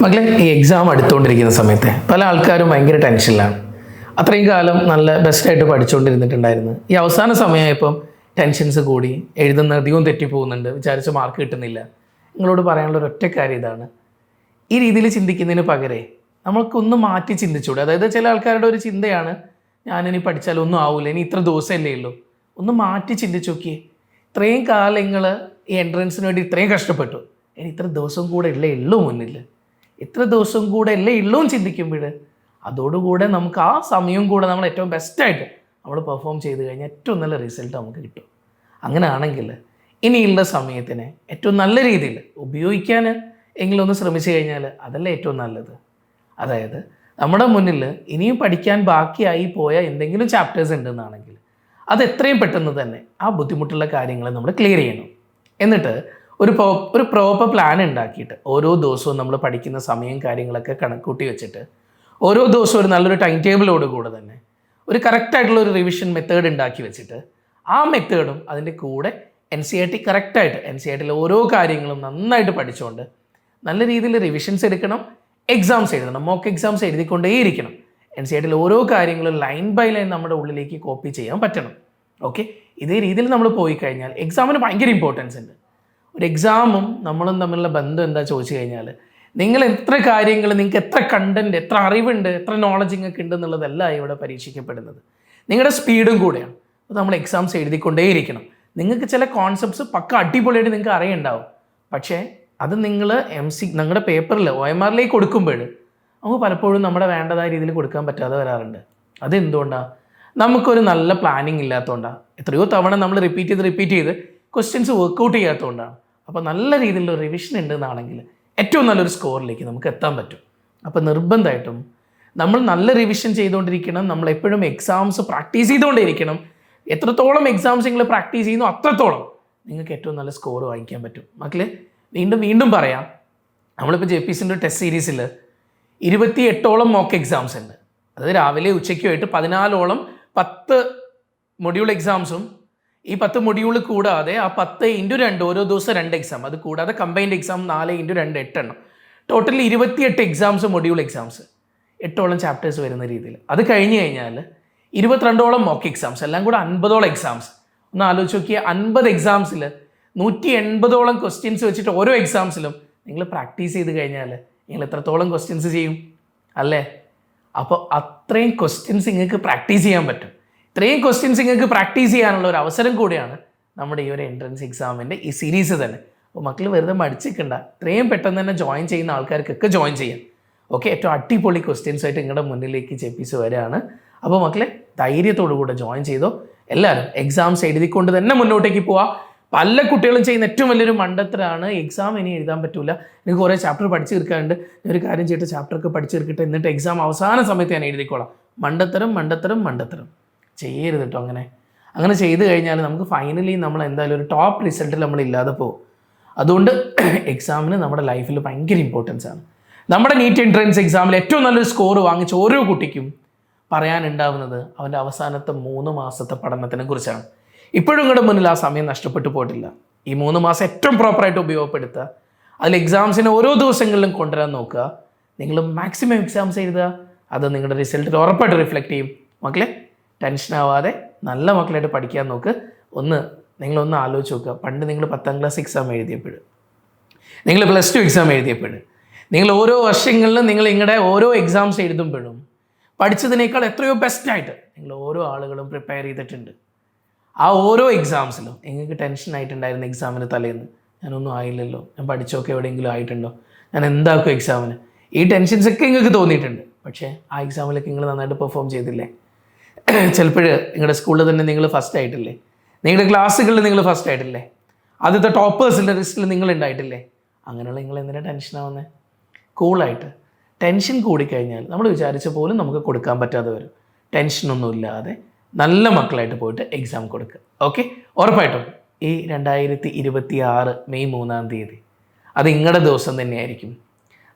മക്കളെ, ഈ എക്സാം അടുത്തുകൊണ്ടിരിക്കുന്ന സമയത്ത് പല ആൾക്കാരും ഭയങ്കര ടെൻഷനിലാണ്. അത്രയും കാലം നല്ല ബെസ്റ്റായിട്ട് പഠിച്ചുകൊണ്ടിരുന്നിട്ടുണ്ടായിരുന്നു. ഈ അവസാന സമയമായപ്പം ടെൻഷൻസ് കൂടി, എഴുതുന്ന അധികവും തെറ്റിപ്പോകുന്നുണ്ട്, വിചാരിച്ച മാർക്ക് കിട്ടുന്നില്ല. നിങ്ങളോട് പറയാനുള്ള ഒരൊറ്റ കാര്യം ഇതാണ്: ഈ രീതിയിൽ ചിന്തിക്കുന്നതിന് പകരേ നമ്മൾക്കൊന്ന് മാറ്റി ചിന്തിച്ചൂടെ? അതായത് ചില ആൾക്കാരുടെ ഒരു ചിന്തയാണ്, ഞാനിനി പഠിച്ചാൽ ഒന്നും ആവില്ല, ഇനി ഇത്ര ദിവസമല്ലേ ഉള്ളൂ. ഒന്ന് മാറ്റി ചിന്തിച്ച് നോക്കിയേ. ഇത്രയും കാലം നിങ്ങൾ ഈ എൻട്രൻസിന് വേണ്ടി ഇത്രയും കഷ്ടപ്പെട്ടു, ഇനി ഇത്ര ദിവസം കൂടെ ഉള്ളൂ മുന്നിൽ, ഇത്ര ദിവസം കൂടെ ഉള്ളൂ ചിന്തിക്കുമ്പോൾ അതോടുകൂടെ നമുക്ക് ആ സമയം കൂടെ നമ്മൾ ഏറ്റവും ബെസ്റ്റായിട്ട് നമ്മൾ പെർഫോം ചെയ്ത് കഴിഞ്ഞാൽ ഏറ്റവും നല്ല റിസൾട്ട് നമുക്ക് കിട്ടും. അങ്ങനെയാണെങ്കിൽ ഇനിയുള്ള സമയത്തിനെ ഏറ്റവും നല്ല രീതിയിൽ ഉപയോഗിക്കാൻ എങ്കിലും ഒന്ന് ശ്രമിച്ചു കഴിഞ്ഞാൽ അതല്ലേ ഏറ്റവും നല്ലത്. അതായത് നമ്മുടെ മുന്നിൽ ഇനിയും പഠിക്കാൻ ബാക്കിയായി പോയ എന്തെങ്കിലും ചാപ്റ്റേഴ്സ് ഉണ്ടെന്നാണെങ്കിൽ അത് എത്രയും പെട്ടെന്ന് തന്നെ ആ ബുദ്ധിമുട്ടുള്ള കാര്യങ്ങൾ നമ്മൾ ക്ലിയർ ചെയ്യണം. എന്നിട്ട് ഒരു പ്രോപ്പർ പ്ലാൻ ഉണ്ടാക്കിയിട്ട് ഓരോ ദിവസവും നമ്മൾ പഠിക്കുന്ന സമയം കാര്യങ്ങളൊക്കെ കണക്കൂട്ടി വെച്ചിട്ട് ഓരോ ദിവസവും ഒരു നല്ലൊരു ടൈം ടേബിളോട് കൂടെ തന്നെ ഒരു കറക്റ്റായിട്ടുള്ള ഒരു റിവിഷൻ മെത്തേഡ് ഉണ്ടാക്കി വെച്ചിട്ട് ആ മെത്തേഡും അതിൻ്റെ കൂടെ NCERT കറക്റ്റായിട്ട് NCERTയിലെ ഓരോ കാര്യങ്ങളും നന്നായിട്ട് പഠിച്ചുകൊണ്ട് നല്ല രീതിയിൽ റിവിഷൻസ് എടുക്കണം, എക്സാംസ് എഴുതണം, മോക്ക് എക്സാംസ് എഴുതിക്കൊണ്ടേയിരിക്കണം. NCERTയിലെ ഓരോ കാര്യങ്ങളും ലൈൻ ബൈ ലൈൻ നമ്മുടെ ഉള്ളിലേക്ക് കോപ്പി ചെയ്യാൻ പറ്റണം. ഓക്കെ, ഇതേ രീതിയിൽ നമ്മൾ പോയി കഴിഞ്ഞാൽ എക്സാമിന് ഭയങ്കര ഇമ്പോർട്ടൻസ് ഉണ്ട്. ഒരു എക്സാമും നമ്മളും തമ്മിലുള്ള ബന്ധം എന്താ ചോദിച്ചു കഴിഞ്ഞാൽ, നിങ്ങൾ എത്ര കാര്യങ്ങൾ, നിങ്ങൾക്ക് എത്ര കണ്ടൻറ്റ്, എത്ര അറിവുണ്ട്, എത്ര നോളജ് നിങ്ങൾക്ക് ഉണ്ടെന്നുള്ളതല്ല ഇവിടെ പരീക്ഷിക്കപ്പെടുന്നത്, നിങ്ങളുടെ സ്പീഡും കൂടെയാണ്. അപ്പോൾ നമ്മൾ എക്സാംസ് എഴുതിക്കൊണ്ടേയിരിക്കണം. നിങ്ങൾക്ക് ചില കോൺസെപ്റ്റ്സ് പക്ക അടിപൊളിയായിട്ട് നിങ്ങൾക്ക് അറിയുണ്ടാവും, പക്ഷേ അത് നിങ്ങൾ നിങ്ങളുടെ പേപ്പറിൽ OMRലേക്ക് കൊടുക്കുമ്പോൾ നമുക്ക് പലപ്പോഴും നമ്മുടെ വേണ്ടതായ രീതിയിൽ കൊടുക്കാൻ പറ്റാതെ വരാറുണ്ട്. അതെന്തുകൊണ്ടാണ്? നമുക്കൊരു നല്ല പ്ലാനിങ് ഇല്ലാത്തതുകൊണ്ടാണ്. എത്രയോ തവണ നമ്മൾ റിപ്പീറ്റ് ചെയ്ത് ക്വസ്റ്റ്യൻസ് വർക്കൗട്ട് ചെയ്യാത്തതുകൊണ്ടാണ്. അപ്പോൾ നല്ല രീതിയിലുള്ള റിവിഷൻ ഉണ്ടെന്നാണെങ്കിൽ ഏറ്റവും നല്ലൊരു സ്കോറിലേക്ക് നമുക്ക് എത്താൻ പറ്റും. അപ്പോൾ നിർബന്ധമായിട്ടും നമ്മൾ നല്ല റിവിഷൻ ചെയ്തുകൊണ്ടിരിക്കണം. നമ്മളെപ്പോഴും എക്സാംസ് പ്രാക്ടീസ് ചെയ്തുകൊണ്ടിരിക്കണം. എത്രത്തോളം എക്സാംസ് നിങ്ങൾ പ്രാക്ടീസ് ചെയ്യുന്നു അത്രത്തോളം നിങ്ങൾക്ക് ഏറ്റവും നല്ല സ്കോർ വാങ്ങിക്കാൻ പറ്റും. മക്കളെ, വീണ്ടും പറയാം, നമ്മളിപ്പോൾ JPCൻ്റെ ടെസ്റ്റ് സീരീസിൽ 28ഓളം മോക്ക് എക്സാംസ് ഉണ്ട്. അത് രാവിലെ ഉച്ചയ്ക്കുമായിട്ട് 14ഓളം 10 മൊഡ്യൂൾ എക്സാംസും ഈ 10 മൊഡ്യൂൾ കൂടാതെ ആ 10x2 ഓരോ ദിവസം 2 എക്സാം, അത് കൂടാതെ കമ്പൈൻഡ് എക്സാം 4x2 8 എണ്ണം, ടോട്ടൽ 28 എക്സാംസ്, മൊഡ്യൂൾ എക്സാംസ്, 8ഓളം ചാപ്റ്റേഴ്സ് വരുന്ന രീതിയിൽ. അത് കഴിഞ്ഞ് കഴിഞ്ഞാൽ 22ഓളം മോക്ക് എക്സാംസ്, എല്ലാം കൂടെ 50ഓളം എക്സാംസ്. ഒന്ന് ആലോചിച്ച് നോക്കിയാൽ 50 എക്സാംസിൽ 180ഓളം ക്വസ്റ്റ്യൻസ് വെച്ചിട്ട് ഓരോ എക്സാംസിലും നിങ്ങൾ പ്രാക്ടീസ് ചെയ്ത് കഴിഞ്ഞാൽ നിങ്ങൾ എത്രത്തോളം ക്വസ്റ്റ്യൻസ് ചെയ്യും അല്ലേ? അപ്പോൾ അത്രയും ക്വസ്റ്റ്യൻസ് നിങ്ങൾക്ക് പ്രാക്ടീസ് ചെയ്യാൻ പറ്റും. ഇത്രയും ക്വസ്റ്റ്യൻസ് നിങ്ങൾക്ക് പ്രാക്ടീസ് ചെയ്യാനുള്ള ഒരു അവസരം കൂടിയാണ് നമ്മുടെ ഈ ഒരു എൻട്രൻസ് എക്സാമിൻ്റെ ഈ സീരീസ് തന്നെ. അപ്പോൾ മക്കൾ വെറുതെ മടിച്ചിരിക്കണ്ട, ഇത്രയും പെട്ടെന്ന് തന്നെ ജോയിൻ ചെയ്യുന്ന ആൾക്കാർക്കൊക്കെ ജോയിൻ ചെയ്യാം. ഓക്കെ, ഏറ്റവും അടിപൊളി ക്വസ്റ്റ്യൻസായിട്ട് നിങ്ങളുടെ മുന്നിലേക്ക് JPC വരികയാണ്. അപ്പോൾ മക്കളെ, ധൈര്യത്തോടു കൂടെ ജോയിൻ ചെയ്തോ. എല്ലാവരും എക്സാംസ് എഴുതിക്കൊണ്ട് തന്നെ മുന്നോട്ടേക്ക് പോവാം. പല കുട്ടികളും ചെയ്യുന്ന ഏറ്റവും വലിയൊരു മണ്ടത്തരമാണ് എക്സാം ഇനി എഴുതാൻ പറ്റില്ല, എനിക്ക് കുറേ ചാപ്റ്റർ പഠിച്ചു തീർക്കാറുണ്ട്, ഒരു കാര്യം ചെയ്തിട്ട് ചാപ്റ്ററൊക്കെ പഠിച്ചു തീർക്കട്ടെ, എന്നിട്ട് എക്സാം അവസാന സമയത്ത് ഞാൻ എഴുതിക്കോളാം. മണ്ടത്തരം ചെയ്യരുത് കേട്ടോ. അങ്ങനെ ചെയ്ത് കഴിഞ്ഞാൽ നമുക്ക് ഫൈനലി നമ്മൾ എന്തായാലും ഒരു ടോപ്പ് റിസൾട്ടിൽ നമ്മൾ ഇല്ലാതെ പോകും. അതുകൊണ്ട് എക്സാമിന് നമ്മുടെ ലൈഫിൽ ഭയങ്കര ഇമ്പോർട്ടൻസ് ആണ്. നമ്മുടെ നീറ്റ് എൻട്രൻസ് എക്സാമിൽ ഏറ്റവും നല്ലൊരു സ്കോർ വാങ്ങിച്ച ഓരോ കുട്ടിക്കും പറയാനുണ്ടാവുന്നത് അവൻ്റെ അവസാനത്തെ 3 മാസത്തെ പഠനത്തിനെ കുറിച്ചാണ്. ഇപ്പോഴും നിങ്ങളുടെ മുന്നിൽ ആ സമയം നഷ്ടപ്പെട്ടു പോയിട്ടില്ല. ഈ 3 മാസം ഏറ്റവും പ്രോപ്പറായിട്ട് ഉപയോഗപ്പെടുത്തുക. അതിൽ എക്സാംസിനെ ഓരോ ദിവസങ്ങളിലും കൊണ്ടുവരാൻ നോക്കുക. നിങ്ങൾ മാക്സിമം എക്സാംസ് എഴുതുക. അത് നിങ്ങളുടെ റിസൾട്ടിൽ ഉറപ്പായിട്ട് റിഫ്ലക്റ്റ് ചെയ്യും. മക്കളെ, ടെൻഷനാവാതെ നല്ല മക്കളായിട്ട് പഠിക്കാൻ നോക്ക്. നിങ്ങളൊന്ന് ആലോചിച്ച് നോക്കുക, പണ്ട് നിങ്ങൾ 10ാം ക്ലാസ് എക്സാം എഴുതിയപ്പോൾ, നിങ്ങൾ +2 എക്സാം എഴുതിയപ്പോൾ, നിങ്ങൾ ഓരോ വർഷങ്ങളിലും നിങ്ങൾ നിങ്ങളുടെ ഓരോ എക്സാംസ് എഴുതുമ്പോഴും പഠിച്ചതിനേക്കാൾ എത്രയോ ബെസ്റ്റായിട്ട് നിങ്ങൾ ഓരോ ആളുകളും പ്രിപ്പയർ ചെയ്തിട്ടുണ്ട്. ആ ഓരോ എക്സാംസിലും നിങ്ങൾക്ക് ടെൻഷനായിട്ടുണ്ടായിരുന്ന എക്സാമിന് തലേന്ന്, ഞാനൊന്നും ആയില്ലല്ലോ, ഞാൻ പഠിച്ചൊക്കെ എവിടെയെങ്കിലും ആയിട്ടുണ്ടോ, ഞാൻ എന്താക്കും എക്സാമിന്, ഈ ടെൻഷൻസൊക്കെ നിങ്ങൾക്ക് തോന്നിയിട്ടുണ്ട്. പക്ഷേ ആ എക്സാമിലൊക്കെ നിങ്ങൾ നന്നായിട്ട് പെർഫോം ചെയ്തില്ലേ? ചിലപ്പോൾ നിങ്ങളുടെ സ്കൂളിൽ തന്നെ നിങ്ങൾ ഫസ്റ്റ് ആയിട്ടില്ലേ? നിങ്ങളുടെ ക്ലാസ്സുകളിൽ നിങ്ങൾ ഫസ്റ്റ് ആയിട്ടില്ലേ? ആദ്യത്തെ ടോപ്പേഴ്സിൻ്റെ ലിസ്റ്റിൽ നിങ്ങൾ ഉണ്ടായിട്ടില്ലേ? അങ്ങനെയുള്ള നിങ്ങൾ എന്തിനാണ് ടെൻഷനാവുന്നത്? കൂളായിട്ട്. ടെൻഷൻ കൂടിക്കഴിഞ്ഞാൽ നമ്മൾ വിചാരിച്ച പോലും നമുക്ക് കൊടുക്കാൻ പറ്റാതെ വരും. ടെൻഷനൊന്നും ഇല്ലാതെ നല്ല മക്കളായിട്ട് പോയിട്ട് എക്സാം കൊടുക്കുക. ഓക്കെ, ഉറപ്പായിട്ടും ഈ 2026 മെയ് 3-ാം തീയതി അത് നിങ്ങളുടെ ദിവസം തന്നെയായിരിക്കും.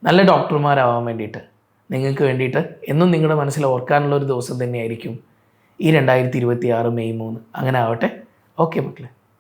നല്ല ഡോക്ടർമാരാവാൻ വേണ്ടിയിട്ട്, നിങ്ങൾക്ക് വേണ്ടിയിട്ട് എന്നും നിങ്ങളുടെ മനസ്സിൽ ഓർക്കാനുള്ള ഒരു ദിവസം തന്നെയായിരിക്കും ഈ 2026 മെയ് 3. അങ്ങനെ ആവട്ടെ. ഓക്കെ മക്കളെ.